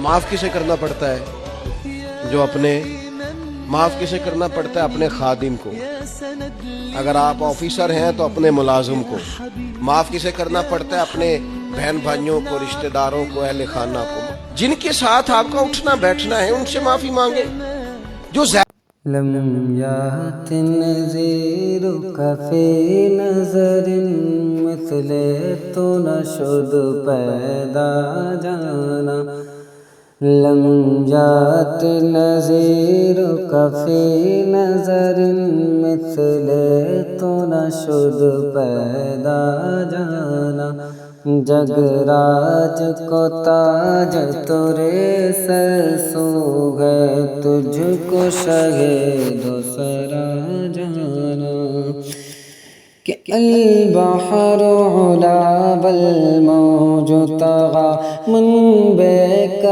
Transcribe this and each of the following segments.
معاف کسے کرنا پڑتا ہے؟ معاف کسے کرنا پڑتا ہے؟ اپنے خادم کو. اگر آپ آفیسر ہیں تو اپنے ملازم کو. معاف کسے کرنا پڑتا ہے؟ اپنے بہن بھائیوں کو، رشتہ داروں کو، اہل خانہ کو. جن کے ساتھ آپ کا اٹھنا بیٹھنا ہے ان سے معافی مانگے. جو لم یات نظیرک فی نظر مثل تو نشد پیدا جانا. لم یات نظیرک فی نظر مثل تو نشد پیدا جانا. جگ راج کو تاج تورے سر سو ہے، تجھ کو شہ دوسرا جانا. کہ البحر علا والموج طغى من بك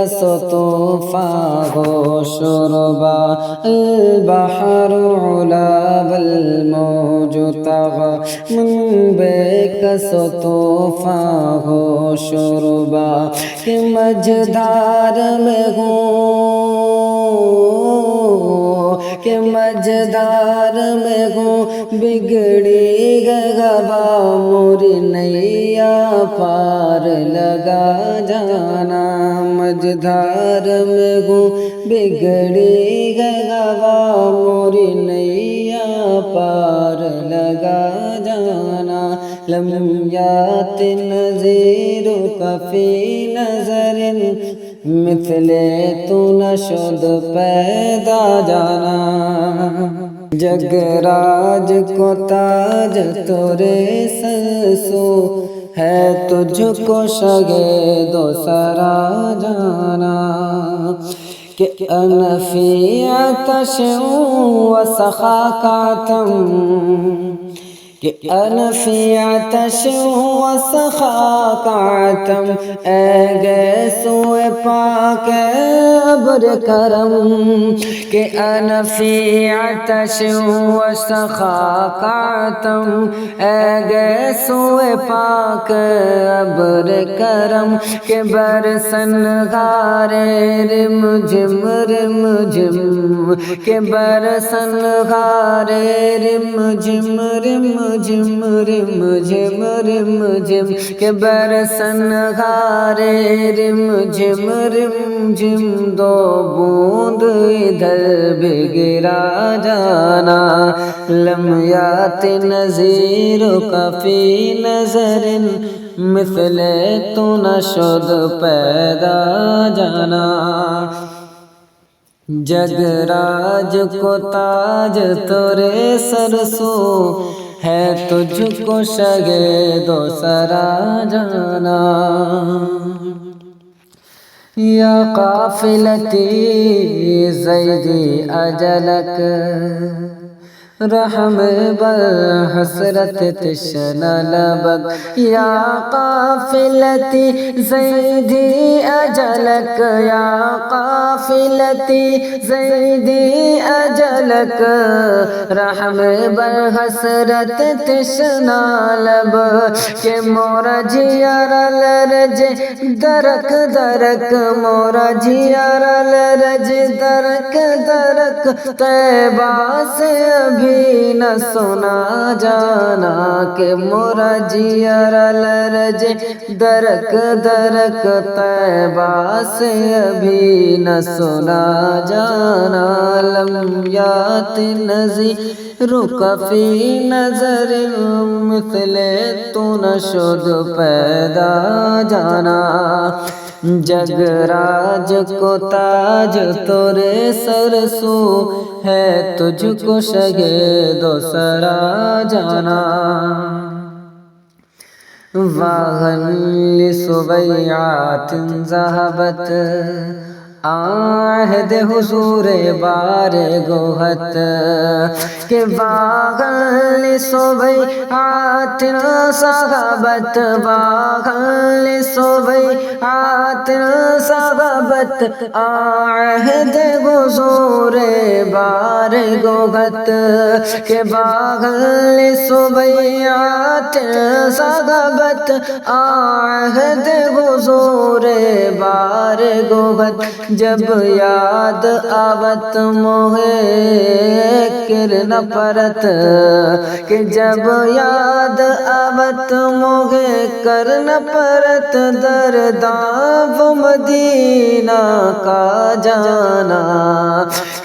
طوفان و شربا. البحر علا والموج طغى من بك طوفان و شربا. کہ مجدار میں ہوں، کہ مجدار میں ہوں، بگڑی گوا موری نیا پار لگا جانا. مجدار میں ہوں، بگڑی گوا موری نیا پار لگا جانا. لم یات نظیرک فی نظر مثل تو نشد پیدا جانا. جگ راج کو تاج تورے سر سو ہے، تجھ کو شہ دوسرا جانا. کہ انا فی عطش و سخاک عتم، کہ انا فی عطش و سخاک عتم. اے گیسو پاک ابر کرم. کہ انا فی عطش و سخاک عتم. اے گیسو پاک ابر کرم. کہ برسن غارے رم جم رم جم. کہ برسن غارے رم جم رم جم رم جم رم جم. کہ برسن غارے رم جم رم جم. دو بوند ادھر بھی گرا جانا. لم یات نظیرک فی نظر مثل تو نشد پیدا جانا. جگ راج کو تاج تورے سر سو ہے، تجھ کو شہ دوسرا جانا. یا قافلتی زیدی اجلک رحم بر حسرت تشنہ لبک. یا قافلتی زیدی اجلک، یا قافلتی زیدی اجلک رحم بر حسرت تشنہ لب. کہ مورا جیار لرج درک درک، مورا جیار لرج درک درک. طیبہ سے ابھی نہ سنا جانا. کہ مورا جیار لرج درک درک، طیبہ سے ابھی نہ سنا جانا. لم یات نظیرک فی نظر مثل تو نشد پیدا جانا. جگ راج کو تاج تورے سر سو ہے، تجھ کو شہ دوسرا جانا. واہن لسبیعات ذہبت عہد حضور بار گوہت کہ باغل صبیعات صحابت باغل صبیعات صحابت عہد حضور بار گوہت کہ باغل صبیعات صحابت عہد حضور بار گوہت جب یاد آوت موہے کرنا پرت کہ جب یاد آوت موہے کرنا پرت درداں وہ مدینہ کا جانا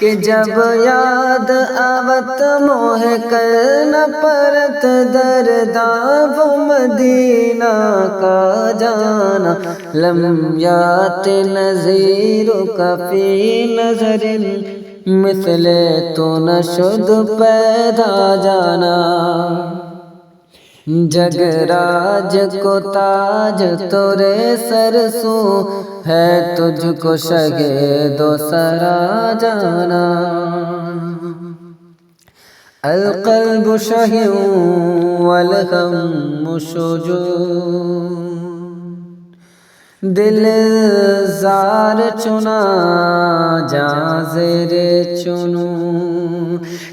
کہ جب یاد آوت موہے کرنا پرت درداں وہ مدینہ کا جانا لم یات نظیرک فی نظر مثل تو نہ شد پیدا جانا جگ راج کو تاج تورے سر سو ہے تجھ کو شگے دو سرا جانا القلب شہی والغم شجون دل زار چنا جاں زیر چنو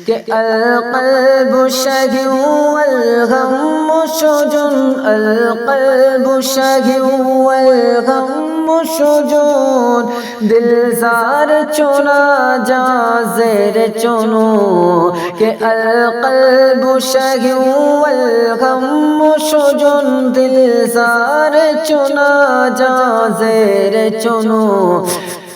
کہ القلب شگی والغم شجون القلب شگی والغم شجون دل زار چنا جاں زیر چنو کہ القلب شگی والغم شجون دل زار چنا جاں زیر چنو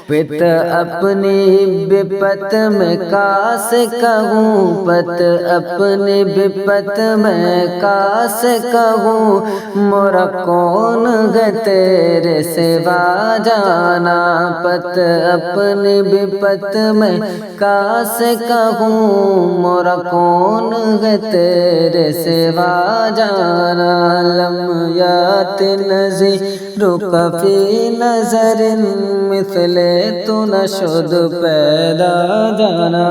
پت اپنی بپت میں کاس کہوں پت اپنی بپت میں کاس کہوں مورا کون ہے تیرے سوا جانا پت اپنی بپت میں کاس کہوں مورا کون ہے تیرے سوا جانا لم یات نظیرک فی نظر مثل تو نہ شد پیدا جانا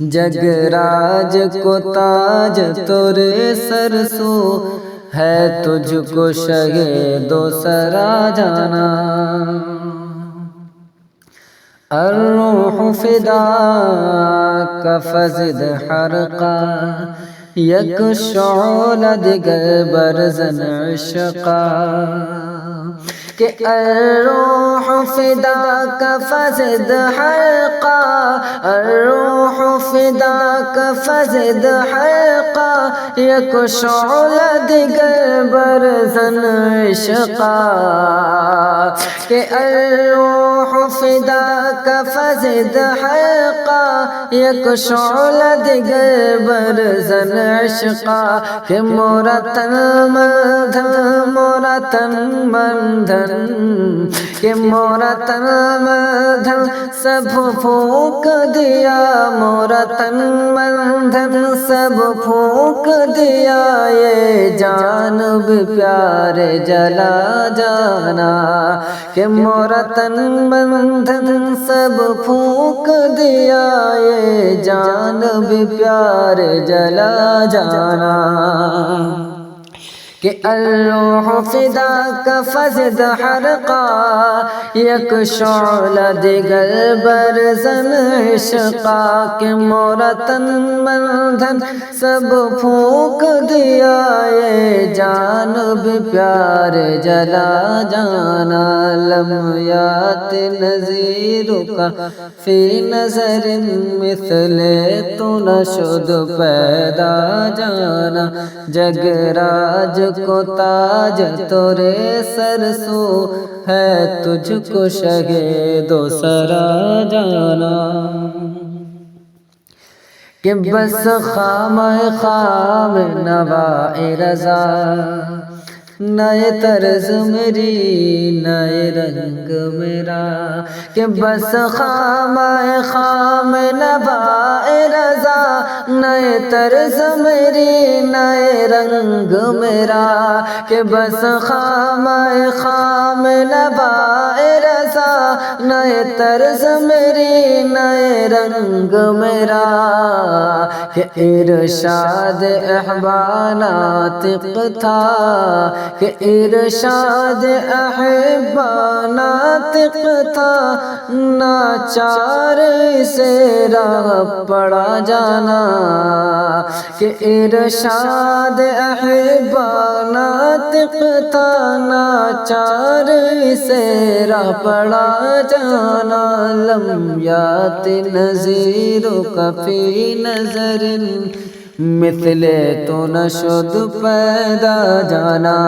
جگ راج کو تاج تورے سر سو ہے تجھ کو شگے دو سرا جانا الروح فداک فزد حرقا یک شعل دیگر برزن عشقا کہ الروح فداک فزد حرقا الروح فداک فزد حرقا یک شعل دیگر برزن عشقا کہ الروح فداک فزد حرقا یک شعل دیگر برزن عشقا کہ مورا تن مندھن مورا تن مندھن کہ مورا تن مندھن سب پھونک دیا مورا تن مندھن سب پھونک دیا یہ جانب پیارے جلا جانا کہ مورا تن مندھن سب پھونک دیا یہ جانب پیارے جلا جانا کہ الروح فداک فزد حرقا یک شعل دیگر برزن عشقا کہ مورا تن مندھن سب پھونک دیا یہ جانب پیارے جلا جانا لم یات نظیرک فی نظر مثل تو نہ شد پیدا جانا جگ راج کو تاج تورے سر سو ہے تجھ کو شگے دو سرا جانا کہ بس خام خام نوائی رضا نئے طرز میری نئے رنگ میرا کہ بس خام خام نوائی رضا نئے طرز میری نئے رنگ میرا کہ بس خام خام نوائی رضا نئے طرز میری نئے رنگ میرا کہ ارشاد احبا ناطق تھا کہ ارشاد احبا ناطق تھا ناچار سے راہ پڑا جانا کہ ارشاد احبا ناطق تھا ناچار سے راہ پڑا جانا لم یاتی نذیرک فی نظر مثل تو نشد پیدا جانا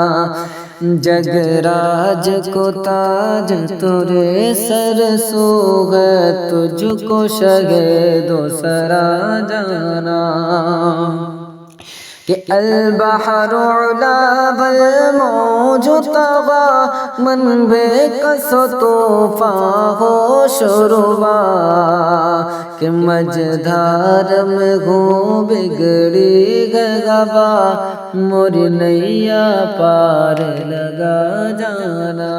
جگ راج کو تاج تورے سر سو ہے تجھ کو شگے دو سرا جانا کہ البحر علا والموج طغى من بے کس طوفان ہو شربا کہ مجدھار میں ہوں بگڑی گوا موری نیا پار لگا جانا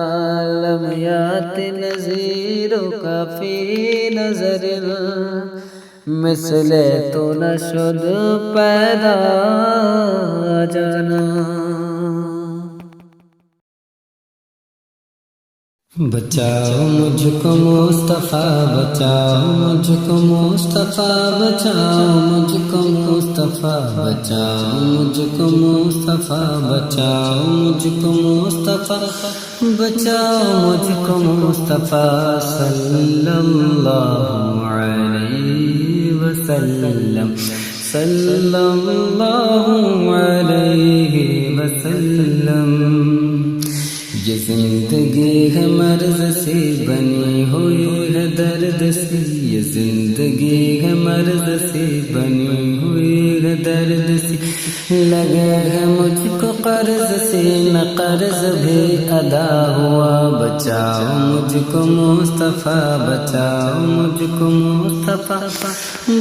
لم یات نذیرک فی نظر مثل تو نشد پیدا جانا بچاؤ مجھ کو مصطفیٰ بچاؤ مجھ کو مصطفیٰ بچاؤ مجھ کو مصطفیٰ بچاؤ مجھ کو مصطفیٰ بچاؤ مجھ کو مصطفیٰ بچاؤ مجھ کو مصطفیٰ صلی اللہ علیہ وسلم صلی اللہ علیہ وسلم یہ زندگی ہے مرض سے بنی ہوئی ہے درد سے یہ زندگی ہے مرض سے بنی ہوئی ہے درد سے لگے ہے مجھ کو قرض سے نہ قرض بھی ادا ہوا بچاؤ مجھ کو مصطفیٰ بچاؤ مجھ کو مصطفیٰ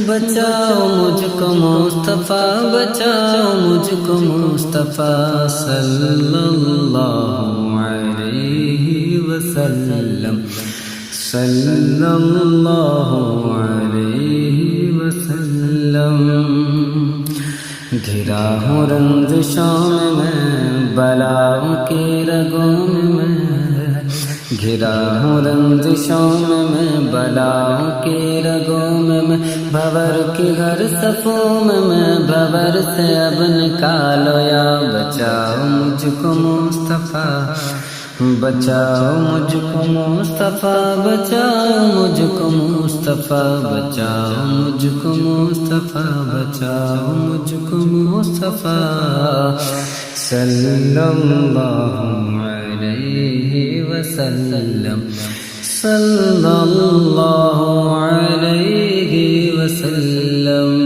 بچاؤ مجھ کو مصطفیٰ بچاؤ مجھ کو مصطفیٰ صلی اللہ علیہ وسلم صلی اللہ علیہ وسلم گھرا ہوں رنجشوں میں بلاؤں کے رگوں میں گھرا ہوں رنجشوں میں بلاؤں کے رگوں میں بھور کی ہر صفوں میں بھور سے اب نکالو یا بچاؤ مجھ کو مصطفیٰ بچاؤ مجھ کو مصطفیٰ بچاؤ مجھ کو مصطفیٰ بچاؤ مجھ کو مصطفیٰ بچاؤ مجھ کو مصطفیٰ صلی اللہ علیہ وسلم صلی اللہ علیہ وسلم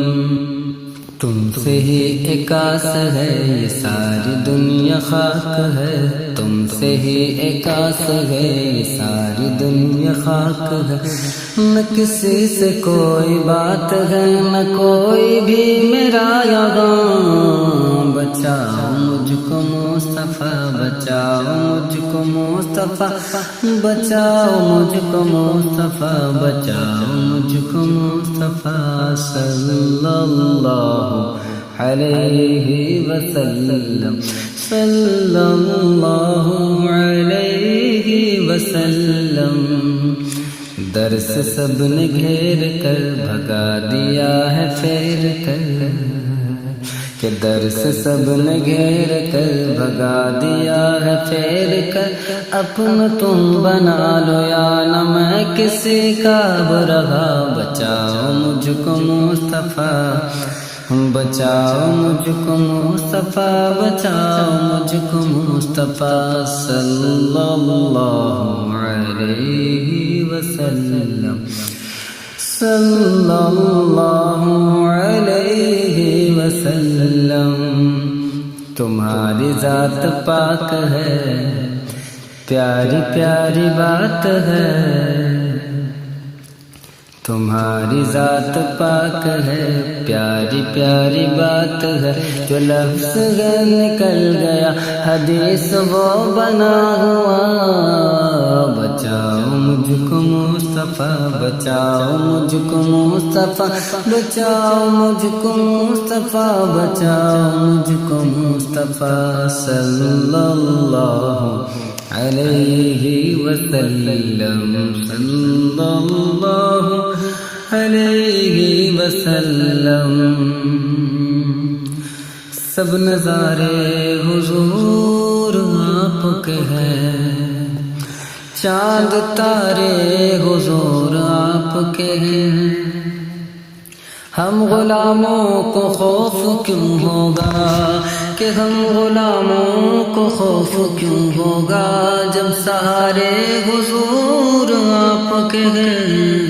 تم سے ہی ایک آس ہے یہ ساری دنیا خاک ہے تم سے ہی ایک آس ہے یہ ساری دنیا خاک ہے نہ کسی سے کوئی بات ہے نہ کوئی بھی میرا یہاں بچاؤ مجھ کو مصطفیٰ بچاؤ مجھ کو مصطفیٰ بچاؤ مجھ کو مصطفیٰ بچاؤ مجھ کو مصطفیٰ صلی اللہ علیہ وسلم صلی اللہ علیہ وسلم درس سب نے گھیر کر بھگا دیا ہے پھیر کر کہ درس سب نے گھیر کر بھگا دیا ہے پھیر کر اپنا تم بنا لو یا نہ میں کسی کا برہا بچاؤ مجھ کو مصطفیٰ بچاؤ مجھ کو مصطفیٰ بچاؤ مجھ کو مصطفیٰ صلی اللہ علیہ وسلم صلی اللہ علیہ وسلم تمہاری ذات پاک ہے پیاری پیاری بات ہے تمہاری ذات پاک ہے پیاری پیاری بات ہے جو لفظ ہے نکل گیا حدیث وہ بنا ہوا بچاؤ مجھ کو مصطفیٰ بچاؤ مجھ کو مصطفیٰ بچاؤ مجھ کو مصطفیٰ بچاؤ مجھ کو مصطفیٰ صلی اللہ علیہ وسلم صلی اللہ علیہ وسلم سب نظارے حضور آپ کے ہیں چاند تارے حضور آپ کے ہیں ہم غلاموں کو خوف کیوں ہوگا کہ ہم غلاموں کو خوف کیوں ہوگا جب سارے حضور آپ کے ہیں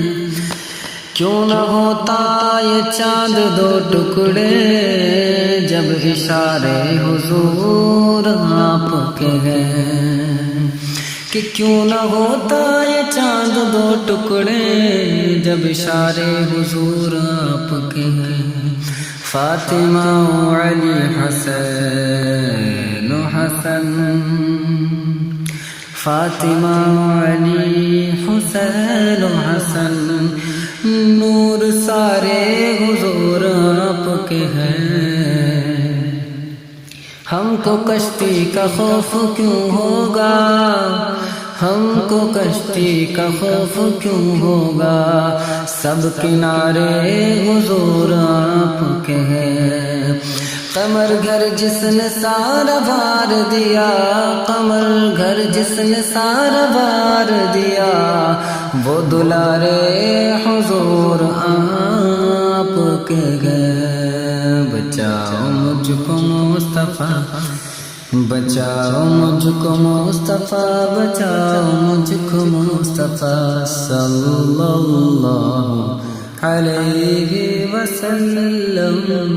کیوں نہ ہوتا یہ چاند دو ٹکڑے جب اشارے حضور آپ کے ہیں کہ کیوں نہ ہوتا یہ چاند دو ٹکڑے جب اشارے حضور آپ کے ہیں فاطمہ و علی حسین و حسن فاطمہ و علی حسین و حسن نور سارے حضور آپ کے ہیں ہم کو کشتی کا خوف کیوں ہوگا ہم کو کشتی کا خوف کیوں ہوگا سب کنارے حضور آپ کے ہیں قمر گھر جس نے سارا بار دیا قمر گھر جس نے سارا بار دیا وہ دلارے حضور آپ کے ہیں بچاؤ مجھ کو مصطفیٰ بچاؤ مجھ کو مصطفیٰ بچاؤ مجھ کو مصطفیٰ صلی اللہ علیہ وسلم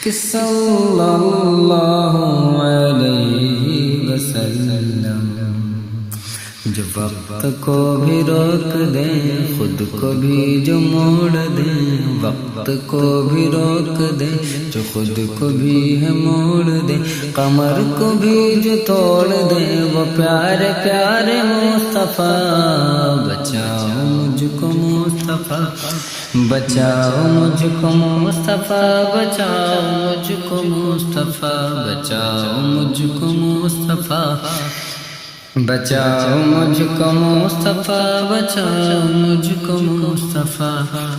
کہ صلی اللہ علیہ وسلم جو وقت کو بھی روک دیں خود کو بھی جو موڑ دیں وقت کو بھی روک دیں جو خود کو بھی ہے موڑ دیں قمر کو بھی جو توڑ دیں وہ پیارے پیارے مصطفیٰ بچاؤ مجھ کو مصطفیٰ بچاؤ مجھ کو مصطفیٰ بچاؤ مجھ کو مصطفیٰ بچاؤ مجھ کو مصطفیٰ بچاؤ مجھ کو مصطفیٰ بچاؤ مجھ کو مصطفیٰ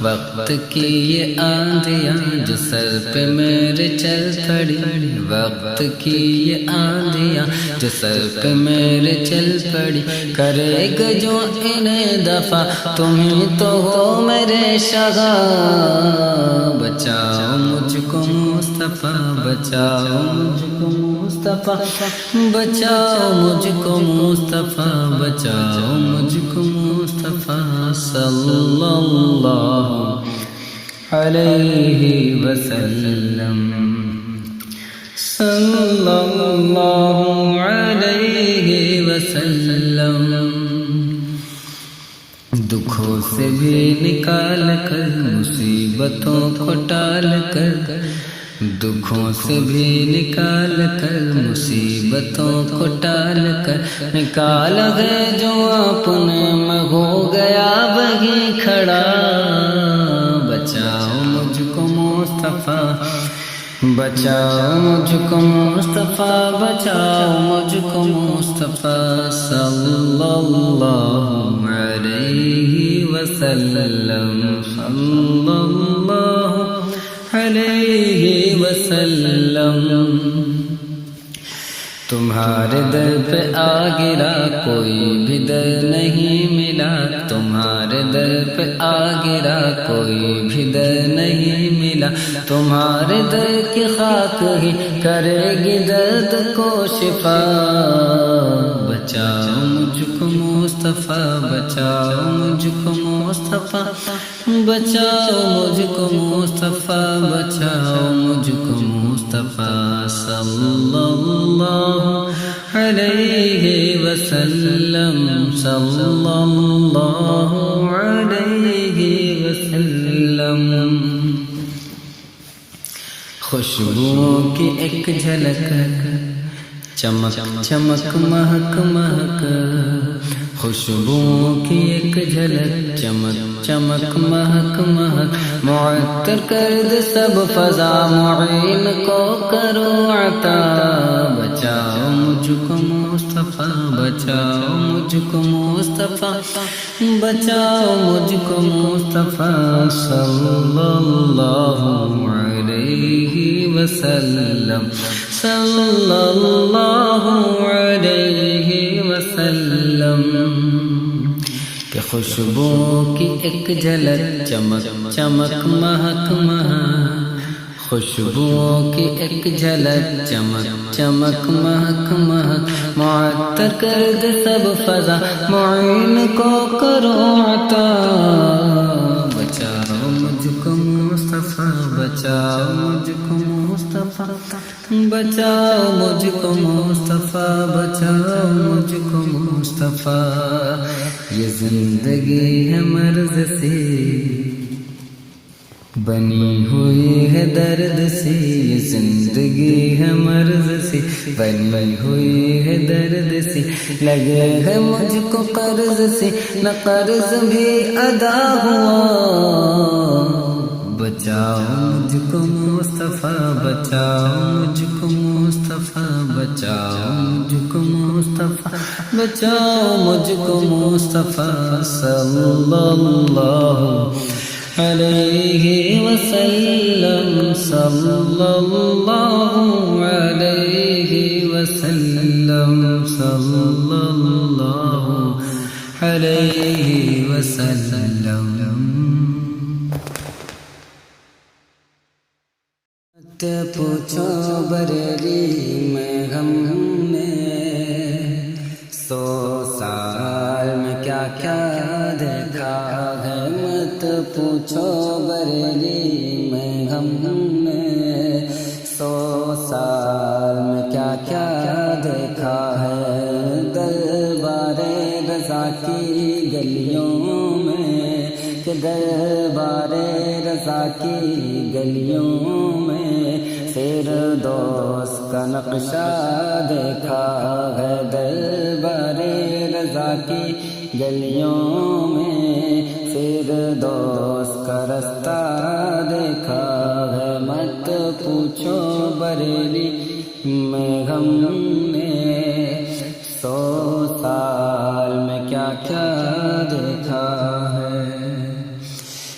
وقت کی یہ آندھیاں جو سر پہ میرے چل پڑی وقت کی یہ آندھیاں جو سر پہ میرے چل پڑی کرے گا جو انہیں دفع تمہیں تو ہو میرے شگا بچاؤ مجھ کو مصطفیٰ بچاؤ مجھ کو مصطفیٰ بچاؤ مجھ کو مصطفیٰ بچاؤ مجھ کو مصطفیٰ صلی اللہ علیہ وسلم صلی اللہ علیہ وسلم دکھوں سے بھی نکال کر مصیبتوں کو ٹال کر دکھوں سے بھی نکال کر مصیبتوں کو ٹال کر نکال گئے جو اپنے میں ہو گیا وہی کھڑا بچاؤ مجھ کو مصطفیٰ بچاؤ مجھ کو مصطفیٰ بچاؤ مجھ کو مصطفیٰ صلی اللہ علیہ وسلم صلی اللہ علیہ وسلم تمہارے در پہ آ گرا کوئی بھی در نہیں ملا تمہارے در پہ آ گرا کوئی بھی در نہیں ملا تمہارے در کی خاک ہی کرے گی درد کو شفا بچاؤ مجھ کو مصطفیٰ بچاؤ مجھ کو مصطفیٰ بچاؤ مجھ کو مصطفیٰ بچاؤ مجھ کو مصطفیٰ صلی اللہ علیہ وسلم صلی اللہ علیہ وسلم خوشبوؤں کی ایک جھلک چمک چمک مہک مہک خوشبوؤں کی ایک جھلک چمک چمک مہک مہک معطر کر دے سب فضا معین کو کرو عطا بچاؤ مجھ کو مصطفیٰ بچاؤ مجھ کو مصطفیٰ بچاؤ مجھ کو مصطفیٰ صلی اللہ علیہ وسلم صلی اللہ علیہ وسلم کہ خوشبو کی ایک جھلک چمک چمک مہک مہک خوشبو کی ایک جھلک چمک چمک مہک مہک معطر کر دے سب فضا معین کو کرو عطا بچاؤ مجھ کو مصطفیٰ بچاؤ مجھ کو مصطفیٰ بچاؤ مجھ کو مصطفیٰ بچاؤ مجھ کو مصطفیٰ یہ زندگی ہے مرض سے بنی ہوئی ہے درد سے یہ زندگی ہے مرض سے بنی ہوئی ہے درد سے لگے ہے مجھ کو قرض سے نہ قرض بھی ادا ہوا بچاؤ مجھ کو مصطفیٰ بچاؤ مجھ کو مصطفیٰ بچاؤ مجھ کو مصطفیٰ بچاؤ مجھ کو مصطفیٰ صلی اللہ علیہ وسلم صلی اللہ علیہ وسلم صلی اللہ علیہ وسلم مت پوچھو بریلی میں ہم نے 100 سال میں کیا کیا دیکھا ہے مت پوچھو بریلی میں ہم نے 100 سال میں کیا کیا دیکھا ہے دربار رضا کی گلیوں میں کہ دربار رضا کی گلیوں میں فردوس کا نقشہ دیکھا ہے دربار رضا کی گلیوں میں فردوس کا رستہ دیکھا ہے مت پوچھو بریلی میں ہم نے 100 سال میں کیا کیا دیکھا ہے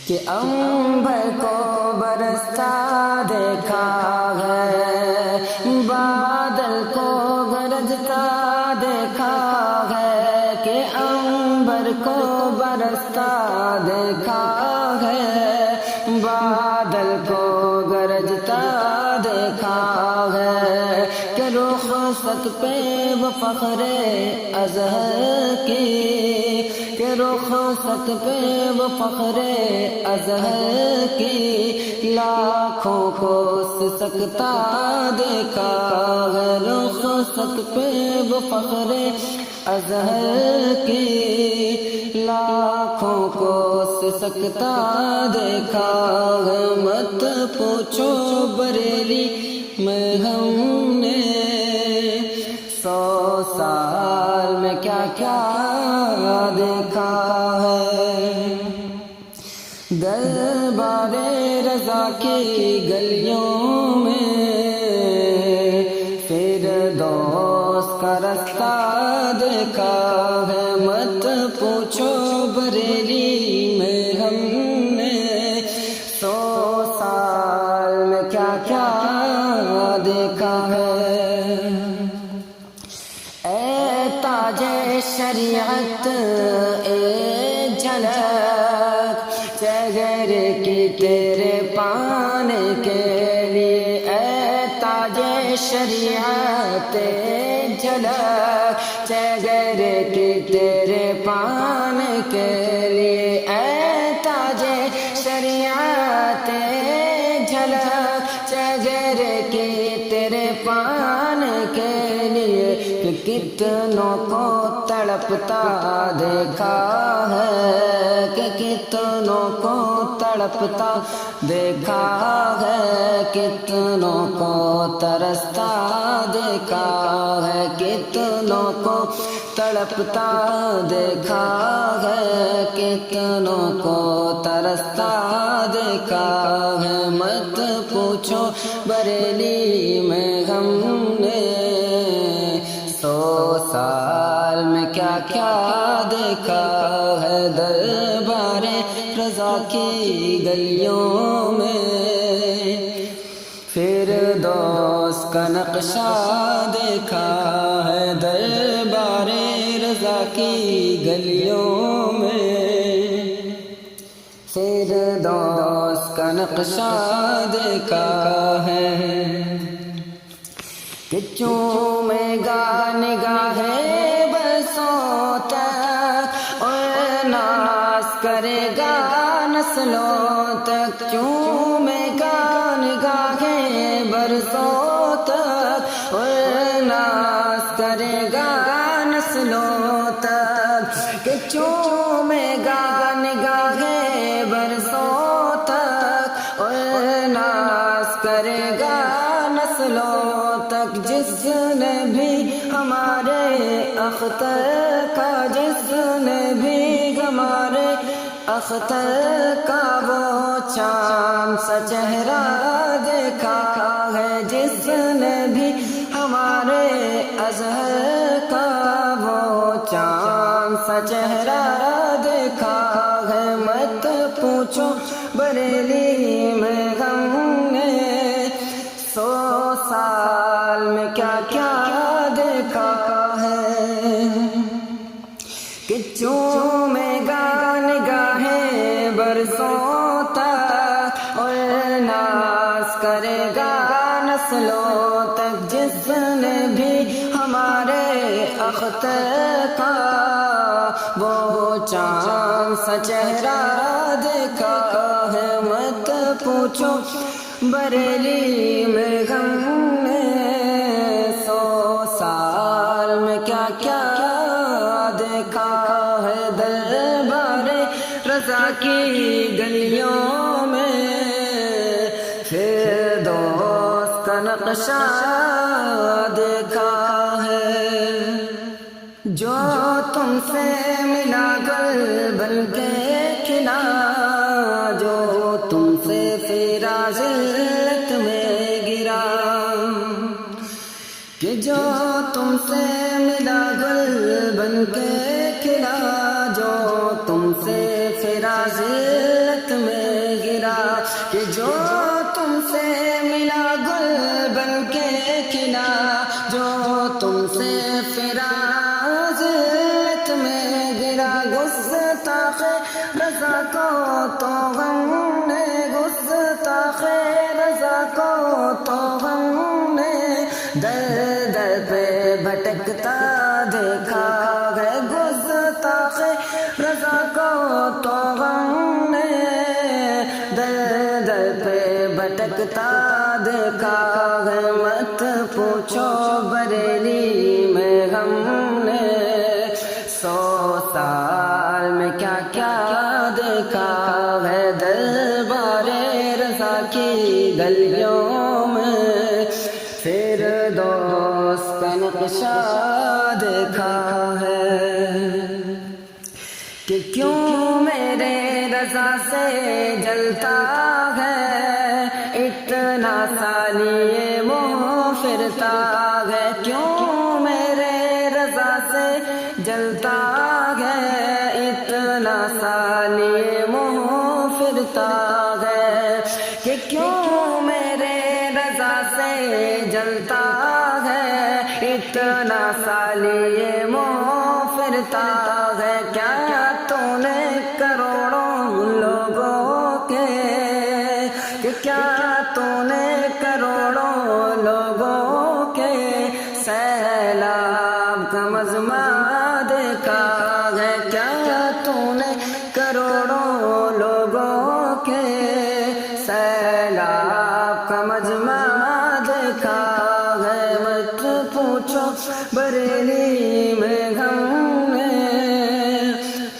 کہ عنبر کو برستا دیکھا ہے بادل کو گرجتا دیکھا ہے کہ عنبر کو برستا دیکھا ہے بادل کو گرجتا دیکھا ہے کہ رخصت پہ وہ فخر ازہر کی کہ رخصت پہ وہ فخر ازہر کی لاکھوں کو سکتا دیکھا ہے رخصت پہ وہ فخر ازہر کی لاکھوں کو سکتا دیکھا ہے مت پوچھو بریلی میں ہم نے 100 سال میں کیا کیا دیکھا ہے دربار رضا کی گلیوں میں فردوس کا رستہ دیکھا ہے مت پوچھو بریلی میں ہم نے 100 سال میں کیا کیا دیکھا ہے اے تاج شریعت اے جھلک چہر کی تیرے پانے کے لیے اے تاج شریعت اے جھلک چہر کی تیرے پانے کے لیے اے تاج شریعت اے جھلک چہر کی تیرے پانے کے لیے کہ کتنوں کو تڑپتا دیکھا ہے کہ کتنوں کو تڑپتا دیکھا ہے کتنوں کو ترستا دیکھا ہے کتنوں کو تڑپتا دیکھا ہے، کتنوں کو ترستا دیکھا ہے، مت پوچھو بریلی میں ہم نے 100 سال میں کیا کیا دیکھا ہے، دربار رضا کی گلیوں میں فردوس کا نقشہ دیکھا ہے، دربار رضا کی گلیوں میں فردوس کا نقشہ دیکھا ہے، کہ چومے گا نگاہ برسوں تک اور ناز کرے گا نسلوں تک، چومے گا نگاہ برسوں تک اور ناز کرے گا نسلوں تک، کہ چومے گا نگاہ برسوں تک اور ناز کرے گا نسلوں تک، جس نے بھی ہمارے اختر کا، جس نے بھی ہمارے اختر کا وہ چاند سا چہرہ دیکھا ہے، جس نے بھی ہمارے اظہر کا وہ چاند سا چہرہ دیکھا ہے، مت پوچھو بریلی میں ہم نے 100 سال میں کیا کیا دیکھا ہے، کہ چومے گا نگاہ برسوں تک اور ناز کرے گا نسلوں تک، جس نے بھی ہمارے اختر کا وہ چاند سا چہرہ دیکھا ہے، مت پوچھو بریلی میں ہم نے 100 سال میں کیا کیا دیکھا ہے، دربار رضا کی گلیوں میں فردوس کا نقشہ دیکھا ہے، جو تم سے ملا گل بن کے کھلا، جو تم سے پھرا ذلت میں گرا، کہ جو تم سے ملا گل بن کے کھلا، جو تم سے پھرا ذلت میں گرا، کہ جو تم سے ملا گل بن کے کھلا، جو تم سے پھرا ذلت میں گرا، گستاخ رضا کو تو غم نے، گستاخ رضا کو تو غم نے در در پہ بھٹکتا دیکھا ہے، گستاخ رضا کو تو غم نے در در پہ بھٹکتا دیکھا ہے، مت پوچھو بریلی میں ہم نے 100 سال میں کیا کیا دیکھا ہے، دربار رضا کی گلیوں میں فردوس کا نقشہ دیکھا ہے، کہ کیوں میرے رضا سے جلتا ہے اتنا سالی منہ پھرتا ہے، کیوں میرے رضا سے جلتا ہے اتنا سالی منہ پھرتا ہے، کہ کیوں میرے رضا سے جلتا ہے اتنا سالی منہ پھرتا ہے، کیا تو نے کروڑوں لوگوں کے، کہ کیا تو نے کروڑوں لوگوں کے سیلاب کا مجمع دیکھا ہے، کیا تو نے کروڑوں لوگوں کے سیلاب کا مجمع دیکھا ہے، مت پوچھو بریلی میں ہم نے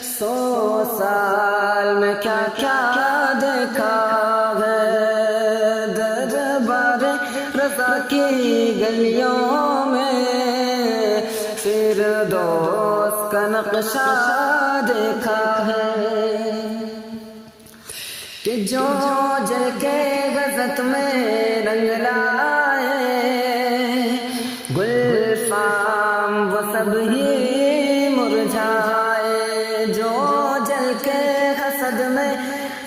100 سال میں کیا کیا دیکھا ہے، دربار رضا کی گلیوں میں فردوس نقشہ دیکھا ہے کہ جو جل کے غزت میں رنگ لائے گلفام وہ سب ہی مرجھائے جو جل کے حسد میں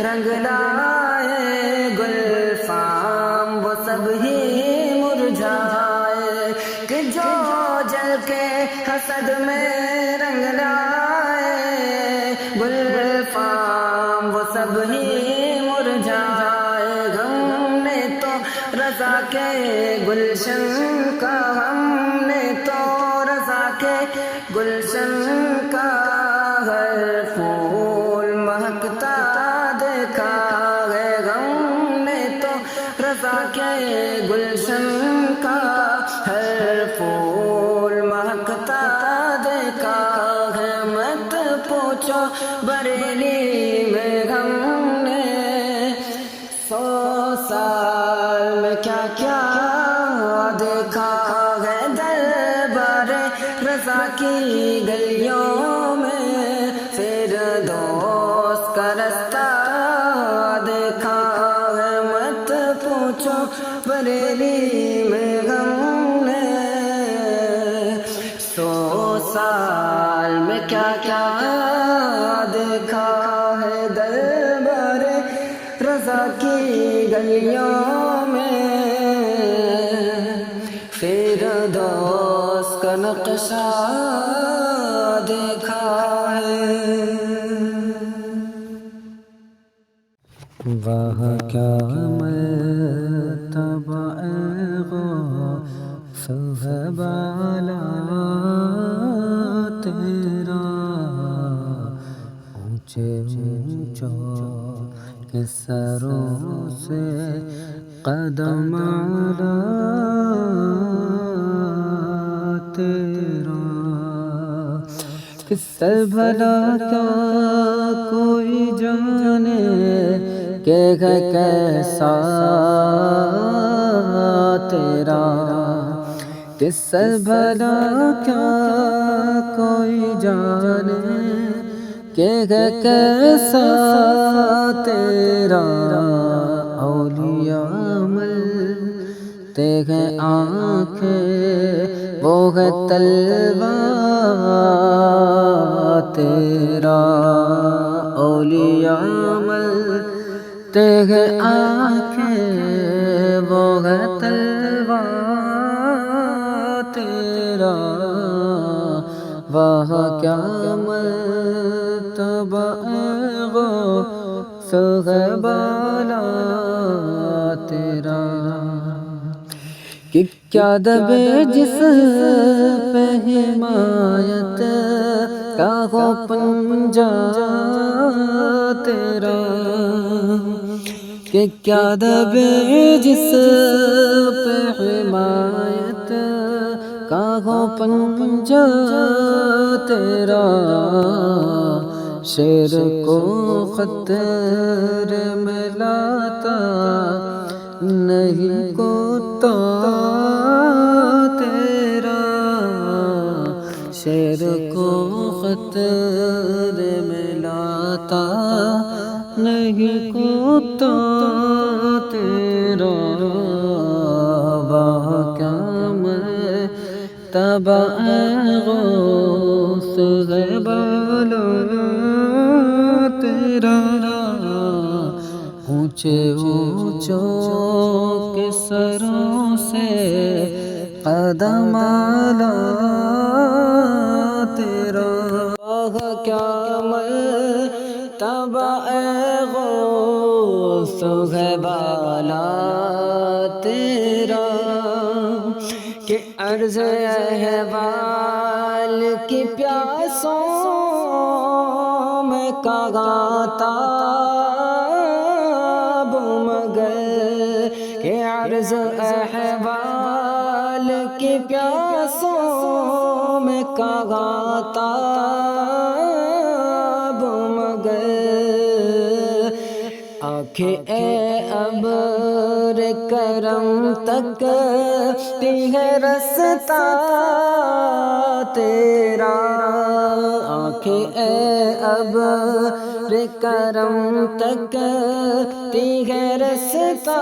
رنگ لائے گلفام وہ سب ہی مرجھائے کہ جو جل کے حسد میں رنگ لائے گلفام وہ سب ہی مرجھائے غم نے تو رضا کے گلشن کا ہم نے تو رضا کے گلشن کا ہر پھول مہکتا دیکھا ہے غم نے تو رضا کے گلشن کا ہر پھول مہکتا دیکھا ہے مت پوچھو بریلی میں ہم نے 100 سال میں کیا کیا دیکھا ہے دربار رضا کی گلیوں میں فردوس کا رستہ دیکھا ہے مت پوچھو بریلی میں ہم نے 100 سال میں کیا کیا دیکھا ہے دربار رضا کی گلیوں میں فردوس کا نقشہ دیکھا ہے وہاں کیا مرتبہ غوث ہے بالا تیرا اونچے اونچوں کے سروں سے قدم اعلیٰ تیرا کس سے بھلا کیا کوئی جانے کہ ہے کیسا تیرا کس سے بھلا کیا کوئی جانے کہ ہے کیسا تیرا اولیاء ملتے ہیں آنکھیں وہ ہے تلوار تیرا اولیاء ملتے ہیں آنکھیں وہ ہے تلوار تیرا وہاں کیا مرتبہ غوث ہے بالا تیرا کہ کیا دبے جس پہ حمایت کا ہو پنجہ تیرا کہ کیا دبے جس پہ حمایت کا ہو پنجہ تیرا شیر کو خطر میں لاتا نہیں کوتا تیرا شیر کو خطر میں لاتا نہیں کوتا تیرا وہاں کیا مرتبہ غوث ہے بالا تیرا اونچے اونچوں کے سروں سے قدم اعلیٰ تیرا وہاں کیا مرتبہ غوث ہے بالا تیرا کہ عرض احوال کی پیاسوں میں کاغاتا کہ عرض احوال کی پیاسوں میں کاغاتا مگر آنکھیں اے ابر کرم تک ہے رستہ تیرا، آنکھیں اے ابر کرم تک ہے رستہ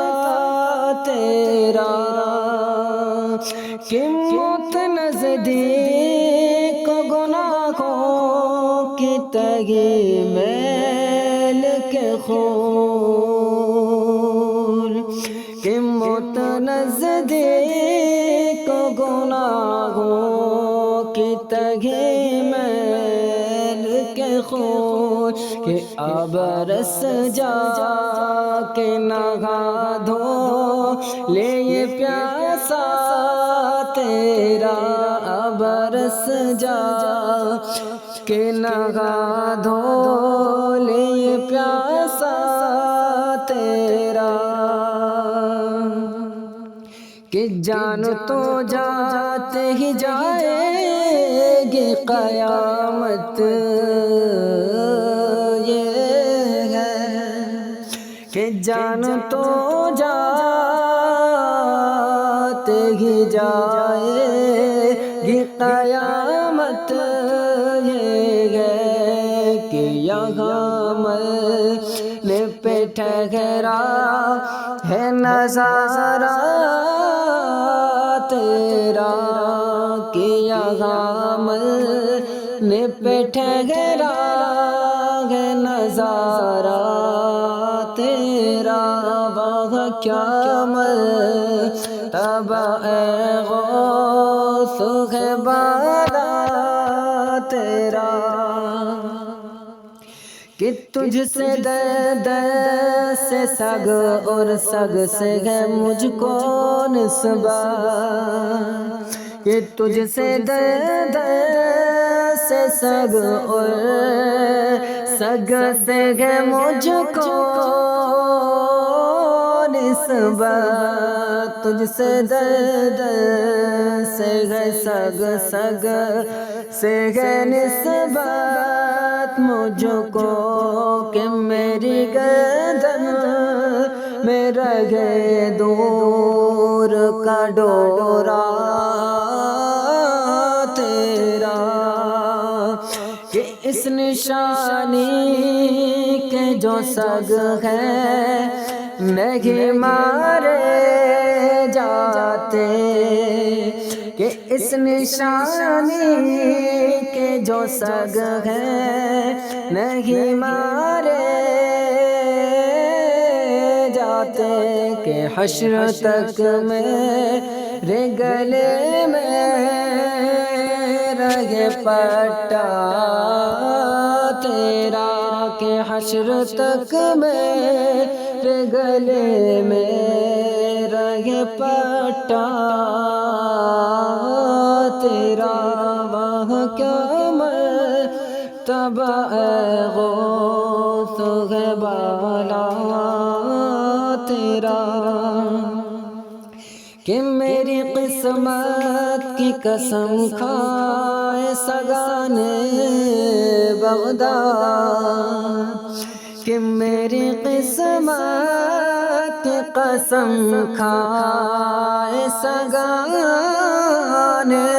تیرا، کہ موت نزدیک گناہوں کی تہی میل کے خون، کہ موت نزدیک گناہوں کی تہی میل کے خون، کہ اب رس جا کے نہا دھو لے یہ پیاسا تیرا، اب رس جا کہ نہا دھو لے یہ پیاسا تیرا، کہ جان تو جاتے ہی جائے گی قیامت یہ ہے، کہ جان تو جاتے ہی جائے گی قیامت یہ ہے، کہ یہاں مرنے پہ ٹھہرا ہے نظارہ تیرا، کہ یہاں مرنے پہ ٹھہرا ہے نظارہ تیرا، وہ کیا مرتبہ اے غوث ہے بالا تیرا، کہ تجھ سے درد سے سگ اور سگ سے ہے مجھ کو نسبت، کہ تجھ سے درد سے سگ اور سگ سے ہے مجھ کو نسبت، تجھ سے درد سے ہے سگ، سگ سے ہے نسبت مجھ کو، کہ میری گردن میں رہے دور کا ڈورا تیرا، کہ اس نشانی کے جو سگ ہے نہیں مارے جاتے، کہ اس نشانی کے جو سگ ہے نہیں مارے جاتے، کہ حشر تک میرے گلے میں رہے پٹا تیرا، کہ حشر تک میرے گلے میں رہے پٹا تیرا، وہ کیا مرتبہ اے غوث ہے بالا تیرا، کہ میری قسمت کی قسم کھائے سگانے بغداد، کہ میری قسمت کی قسم کھائے سگانے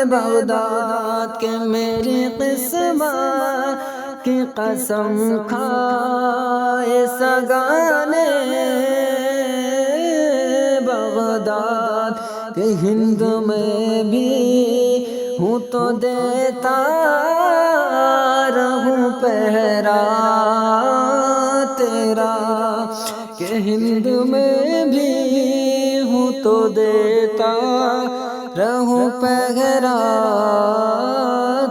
بغداد، کہ میری قسمت کی قسم کھائے سگانے بغداد، کہ ہند میں بھی ہوں تو دیتا رہوں پہرا تیرا، کہ ہند میں بھی ہوں تو دیتا رہوں پہرا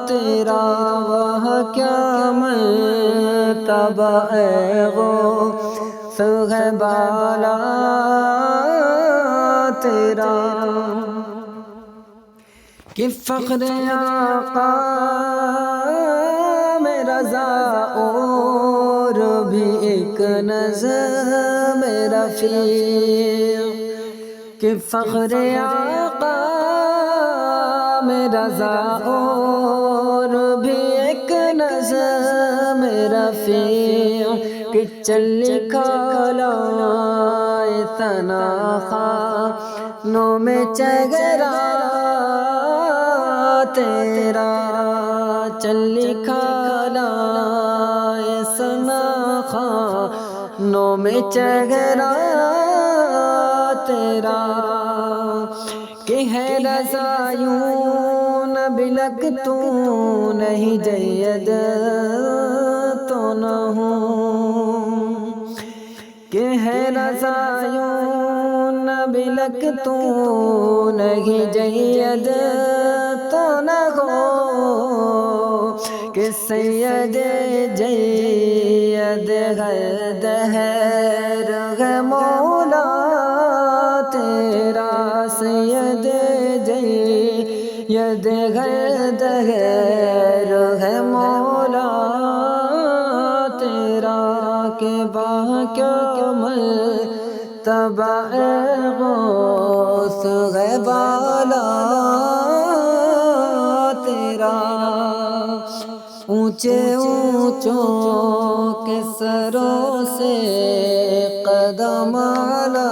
تیرا، وہ کیا مرتبہ اے غوث ہے بالا تیرا، کہ فخر آقا میں رضا اور بھی ایک نظم رفیق، کہ فخر آقا میں رضا اور بھی ایک نظم رفیق، کہ چل کھالا ثنا خانوں میں چہرہ تیرا، چل کھالا ثنا خانوں میں چہرہ تیرا، کہ ہے رضا یوں نہ بلک تو نہیں جید تو نہ ہوں، کہ ہے رضا یوں نہ بلک تو نہیں جید تو نہ ہو، کہ سید جید ہے دہر ہے مولا تیرا، سید جید ہے دہر ہے مولا تیرا، کہ با کیا مرتبہ غوث ہے بالا تیرا، اونچے اونچوں کے سروں سے قدم اعلیٰ